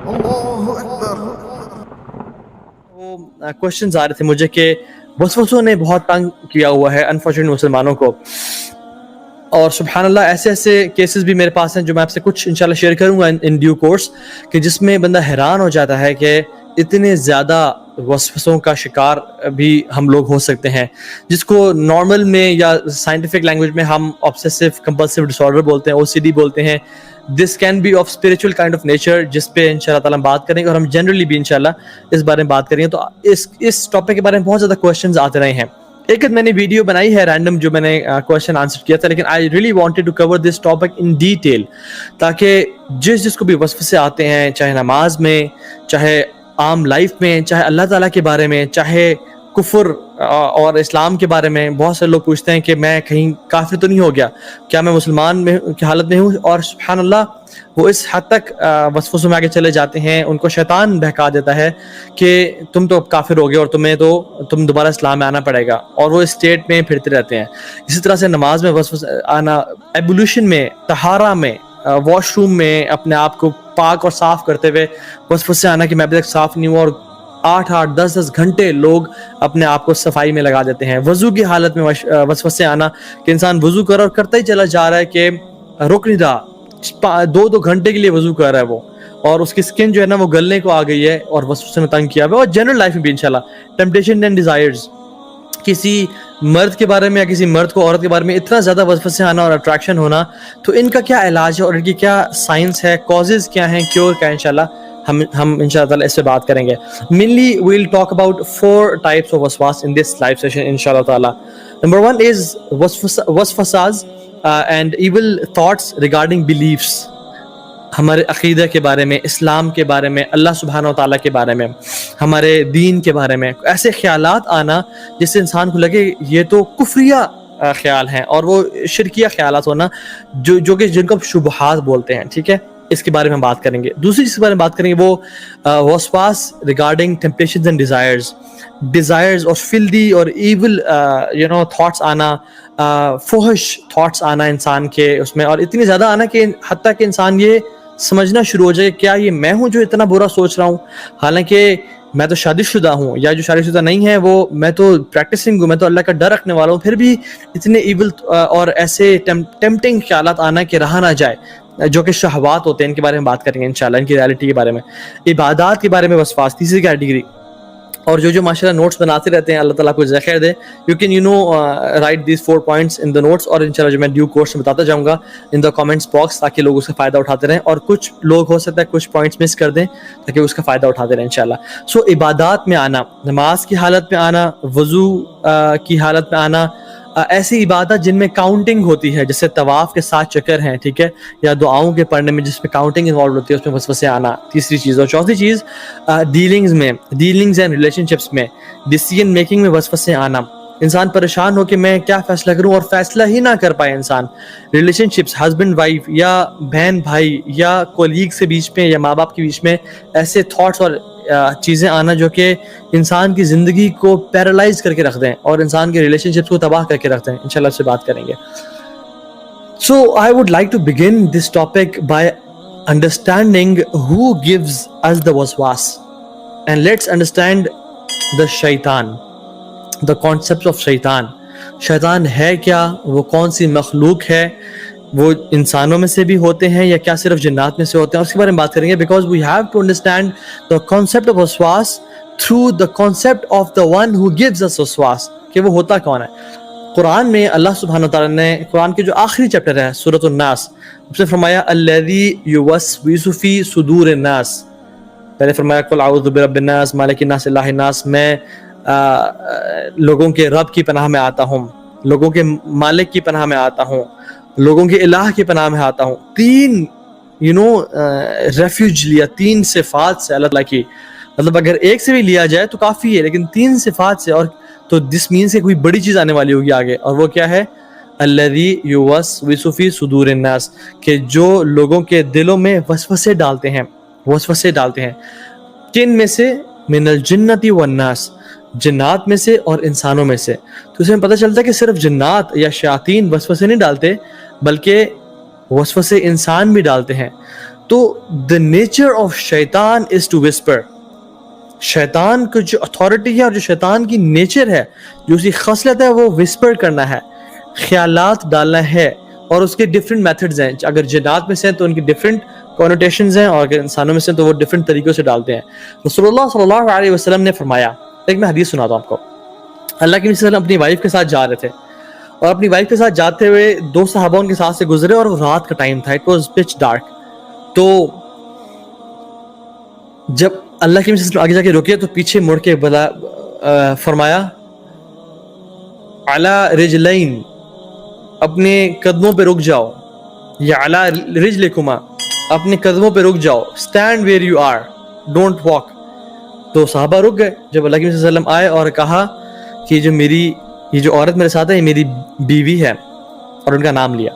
अल्लाहु अकबर। वो क्वेश्चंस आ रहे थे मुझे कि वसवसों ने बहुत तंग किया हुआ है अनफॉर्चुनेट मुसलमानों को, और सुबहान अल्लाह ऐसे ऐसे केसेस भी मेरे पास हैं जो मैं आपसे कुछ इंशाल्लाह शेयर करूंगा इन ड्यू कोर्स, कि जिसमें बंदा हैरान हो जाता है कि इतने ज़्यादा वसवसों का शिकार भी हम लोग हो सकते हैं, जिसको नॉर्मल में या साइंटिफिक लैंग्वेज में हम ऑब्सेसिव कंपल्सिव डिसऑर्डर बोलते हैं, ओसीडी बोलते हैं। This can be of spiritual kind of nature, जिस पे इंशाल्लाह ताला हम बात करेंगे, और हम जनरली भी इंशाल्लाह इस बारे में बात करेंगे। तो इस टॉपिक के बारे में बहुत ज़्यादा क्वेश्चंस आते रहे हैं। एक मैंने वीडियो बनाई है रैंडम जो मैंने क्वेश्चन आंसर किया था, लेकिन I really wanted to cover this topic in detail, ताकि जिसको भी वसवसे आते हैं, चाहे नमाज में, चाहे आम लाइफ में, चाहे अल्लाह ताला के बारे में, चाहे कुफर और इस्लाम के बारे में। बहुत से लोग पूछते हैं कि मैं कहीं काफिर तो नहीं हो गया, क्या मैं मुसलमान में की हालत में हूँ, और सुब्हान अल्लाह वो इस हद तक वसवसों में आगे चले जाते हैं, उनको शैतान बहका देता है कि तुम तो काफिर हो गए और तुम दोबारा इस्लाम में आना पड़ेगा, और वो इस स्टेट में फिरते रहते हैं। इसी तरह से नमाज में वसवसा आना, एबोल्यूशन में, तहारा में, वॉशरूम में अपने आप को पाक और साफ करते हुए वसवसे आना कि मैं अभी तक साफ नहीं हूँ, और 8-8 10-10 घंटे लोग अपने आप को सफाई में लगा देते हैं। वजू की हालत में वसवसे आना कि इंसान वजू कर और करता ही चला जा रहा है कि रुक नहीं रहा, 2-2 घंटे के लिए वजू कर रहा है वो, और उसकी स्किन जो है ना वो गलने को आ गई है और वसवसे में तंग किया हुआ है। और जनरल लाइफ में भी इंशाल्लाह टेम्पटेशन एंड डिजायर्स, किसी मर्द के बारे में या किसी मर्द को औरत के बारे में इतना ज़्यादा वसवसे आना और अट्रैक्शन होना, तो इनका क्या इलाज है और इनकी क्या साइंस है, कॉजेज़ क्या हैं, क्योर क्या है, इंशाल्लाह हम इंशाल्लाह ताला इससे बात करेंगे। Mainly we will talk about 4 types of वसवास इन दिस लाइव सेशन इंशाल्लाह ताला। नंबर 1 इज वसवसाज and evil thoughts regarding beliefs, हमारे अकीदे के बारे में, इस्लाम के बारे में, अल्लाह सुब्हानहू व तआला के बारे में, हमारे दीन के बारे में ऐसे ख्यालात आना जिससे इंसान को लगे ये तो कुफ्रिया ख्याल हैं, और वो शिरकिया ख्यालात होना जो कि जिनको शुबहात बोलते हैं। ठीक है, इसके बारे में हम बात करेंगे। दूसरी चीज़ के बारे में बात करेंगे वो वसवास रिगार्डिंग टेम्पटेशंस एंड डिज़ायर्स और फिल्दी और इविल थॉट्स आना, फुहश थॉट्स आना इंसान के उसमें, और इतनी ज़्यादा आना कि हत्ता कि इंसान ये समझना शुरू हो जाए क्या ये मैं हूँ जो इतना बुरा सोच रहा हूँ, हालांकि मैं तो शादीशुदा हूँ, या जो शादीशुदा नहीं है वो मैं तो प्रैक्टिसिंग हूँ, मैं तो अल्लाह का डर रखने वाला हूँ, फिर भी इतने इविल और ऐसे टेम्पटिंग ख्यालात आना कि रहा ना जाए, जो कि शहवात होते हैं। इनके बारे में बात करेंगे इंशाल्लाह, इनकी रियलिटी के बारे में। इबादत के बारे में वसवास, तीसरी कैटेगरी। और जो माशाल्लाह नोट्स बनाते रहते हैं, अल्लाह ताला को जज़ा खैर दे, you can write these 4 points in the notes, और इंशाल्लाह जो मैं ड्यू कोर्स में बताता जाऊंगा इन द कमेंट्स बॉक्स, ताकि लोग उसका फ़ायदा उठाते रहें, और कुछ लोग हो सकता है कुछ पॉइंट्स मिस कर दें ताकि उसका फ़ायदा उठाते रहें इंशाल्लाह। सो इबादत में आना, नमाज की हालत में आना, वज़ू की हालत में आना, ऐसी इबादत जिनमें काउंटिंग होती है, जैसे तवाफ़ के 7 चक्कर हैं, ठीक है, या दुआओं के पढ़ने में जिसमें काउंटिंग इन्वॉल्व होती है, उसमें वसवसे आना, तीसरी चीज़। और चौथी चीज़ डीलिंग्स एंड रिलेशनशिप्स में, डिसीजन मेकिंग में वसवसे आना, इंसान परेशान हो कि मैं क्या फ़ैसला करूं और फैसला ही ना कर पाए इंसान। रिलेशनशिप्स, हस्बैंड वाइफ या बहन भाई या कोलीग्स के बीच में या माँ बाप के बीच में ऐसे थॉट्स और चीज़ें आना जो कि इंसान की ज़िंदगी को पैरालाइज करके रख दें और इंसान के रिलेशनशिप्स को तबाह करके रख दें। इंशाल्लाह से बात करेंगे। So I would like to begin this topic by understanding who gives us the वसवास, एंड लेट्स अंडरस्टैंड द शैतान, द कॉन्सेप्ट ऑफ शैतान। शैतान है क्या, वो कौन सी मखलूक है, वो इंसानों में से भी होते हैं या क्या सिर्फ जिन्नात में से होते हैं, उसके बारे में बात करेंगे। Because we have to understand the concept of वसवास through the concept of the one who gives us वसवास, कि वो होता कौन है। कुरान में अल्लाह सुब्हानहू व तआला ने कुरान के जो आखिरी चैप्टर है सूरत अन्नास, उसने फरमाया अल्लज़ी युवस्विसु फ़ी सुदूरिन नास, पहले फरमाया कुल अऊज़ु बिरब्बिन नास मालिकिन नास इलाहिन नास, मैं लोगों के रब की पनाह में आता हूँ, लोगों के मालिक की पनाह में आता हूँ, लोगों के इलाह की पनाह में आता हूँ। 3 रेफ्यूज लिया, 3 सिफात से अल्लाह की, मतलब अगर एक से भी लिया जाए तो काफ़ी है, लेकिन 3 सिफात से, और तो दिस मीन्स से कोई बड़ी चीज़ आने वाली होगी आगे, और वो क्या है, अल्लज़ी युवस्विसु फ़ी सुदूरिन नास, कि जो लोगों के दिलों में वसवसे डालते हैं। किन में से, मिनल जिन्नति वन नास, जिन्नात में से और इंसानों में से। तो इसमें पता चलता है कि सिर्फ जिन्नात या शयातीन वसवसे नहीं डालते, बल्कि वसवसे इंसान भी डालते हैं। تو the nature of شیطان is to whisper. شیطان کو جو اتھارٹی ہے اور جو شیطان کی نیچر ہے، جو اس کی خصلت ہے، وہ وسپر کرنا ہے، خیالات ڈالنا ہے. اور اس کے ڈفرینٹ میتھڈز ہیں. اگر جنات میں سے ہیں تو ان کی ڈفرینٹ کونوٹیشنز ہیں، اور اگر انسانوں میں سے تو وہ ڈفرینٹ طریقوں سے ڈالتے ہیں. رسول اللہ صلی اللہ علیہ وسلم نے فرمایا، ایک میں حدیث سناتا ہوں آپ کو. اللہ کے نبی صلی اللہ علیہ وسلم اپنی وائف کے ساتھ جا رہے تھے، اور اپنی وائف کے ساتھ جاتے ہوئے دو صحابہ ان کے ساتھ سے گزرے، اور وہ رات کا ٹائم تھا. It was pitch dark. تو جب اللہ کے نبی صلی اللہ علیہ وسلم آگے جا کے رکے تو پیچھے مڑ کے فرمایا علی رجلین، اپنے قدموں پہ رک جاؤ، یا علی رجلکما، اپنے قدموں پہ رک جاؤ. Stand where you are, don't walk. تو صحابہ رک گئے. جب اللہ کے نبی صلی اللہ علیہ وسلم آئے اور کہا کہ یہ جو عورت میرے ساتھ ہے یہ میری بیوی ہے، اور ان کا نام لیا،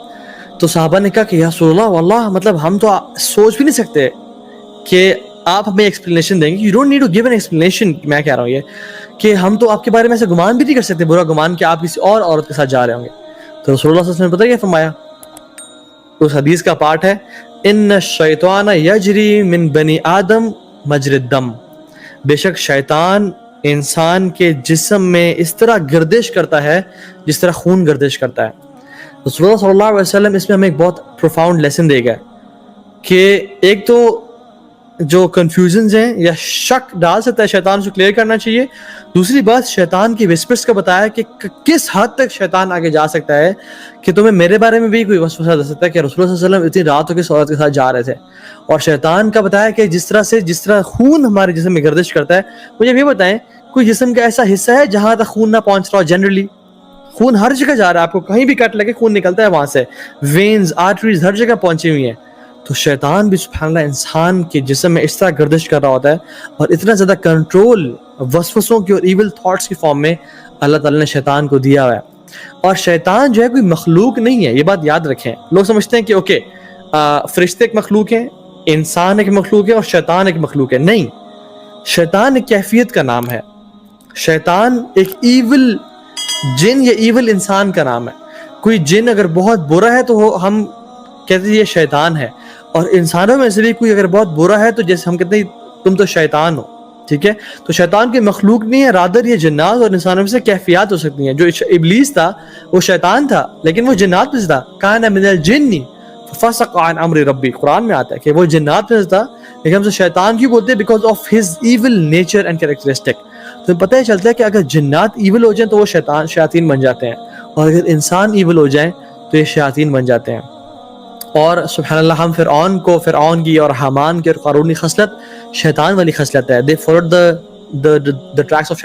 تو صحابہ نے کہا کہ یا رسول اللہ واللہ، مطلب ہم تو سوچ بھی نہیں سکتے کہ آپ ہمیں ایکسپلینیشن دیں گے. You don't need to give an explanation. میں کہہ رہا ہوں یہ کہ ہم تو آپ کے بارے میں ایسے گمان بھی نہیں کر سکتے، برا گمان، کہ آپ کسی اور عورت کے ساتھ جا رہے ہوں گے. تو رسول اللہ صلی اللہ علیہ وسلم نے پتہ کیا فرمایا؟ اس حدیث کا پارٹ ہے ان الشیطان یجری من بنی آدم مجری الدم. بے شک شیطان انسان کے جسم میں اس طرح گردش کرتا ہے جس طرح خون گردش کرتا ہے. رسول اللہ صلی اللہ علیہ وسلم اس میں ہمیں ایک بہت پروفاؤنڈ لیسن دے گا کہ ایک تو جو کنفیوژنز ہیں یا شک ڈال سکتا ہے شیطان، اس کو کلیئر کرنا چاہیے. دوسری بات، شیطان کی وسپرز کا بتایا کہ کس حد تک شیطان آگے جا سکتا ہے کہ تمہیں میرے بارے میں بھی کوئی وسوسہ دے سکتا ہے کہ رسول اللہ صلی اللہ علیہ وسلم اتنی رات کو کس عورت کے ساتھ جا رہے تھے. اور شیطان کا بتایا کہ جس طرح خون ہمارے جسم میں گردش کرتا ہے. مجھے یہ بتائیں، کوئی جسم کا ایسا حصہ ہے جہاں تک خون نہ پہنچ رہا ہو؟ جنرلی خون ہر جگہ جا رہا ہے، آپ کو کہیں بھی کٹ لگے خون نکلتا ہے وہاں سے. وینز، آرٹریز ہر جگہ پہنچی ہوئی ہیں. تو شیطان بھی سبحان اللہ انسان کے جسم میں اس طرح گردش کر رہا ہوتا ہے، اور اتنا زیادہ کنٹرول وسوسوں کی اور ایول تھاٹس کی فارم میں اللہ تعالیٰ نے شیطان کو دیا ہوا ہے. اور شیطان جو ہے کوئی مخلوق نہیں ہے، یہ بات یاد رکھیں. لوگ سمجھتے ہیں کہ اوکے فرشتے ایک مخلوق ہیں، انسان ایک مخلوق ہے، اور شیطان ایک مخلوق ہے. نہیں، شیطان ایک کیفیت کا نام ہے. شیطان ایک ایول جن یا ایول انسان کا نام ہے. کوئی جن اگر بہت برا ہے تو ہم کہتے ہیں یہ شیطان ہے، اور انسانوں میں سے بھی کوئی اگر بہت برا ہے تو جیسے ہم کہتے ہیں تم تو شیطان ہو. ٹھیک ہے، تو شیطان کی مخلوق نہیں ہے، رادر یہ جنات اور انسانوں میں سے کیفیات ہو سکتی ہیں. جو ابلیس تھا وہ شیطان تھا، لیکن وہ جنات میں سے تھا. کان من الجن ففسق عن امر ربی، قرآن میں آتا ہے کہ وہ جنات میں سے تھا، لیکن ہم سے شیطان کیوں بولتے ہیں؟ Because of his evil nature and characteristic. تو پتہ ہی چلتا ہے کہ اگر جنات ایول ہو جائیں تو وہ شیاطین بن جاتے ہیں، اور اگر انسان ایول ہو جائیں تو یہ شیاطین بن جاتے ہیں. اور سبحان اللہ ہم فرعون کی اور حامان کی اور قارون کی خصلت شیطان والی خصلت ہے. they followed the tracks of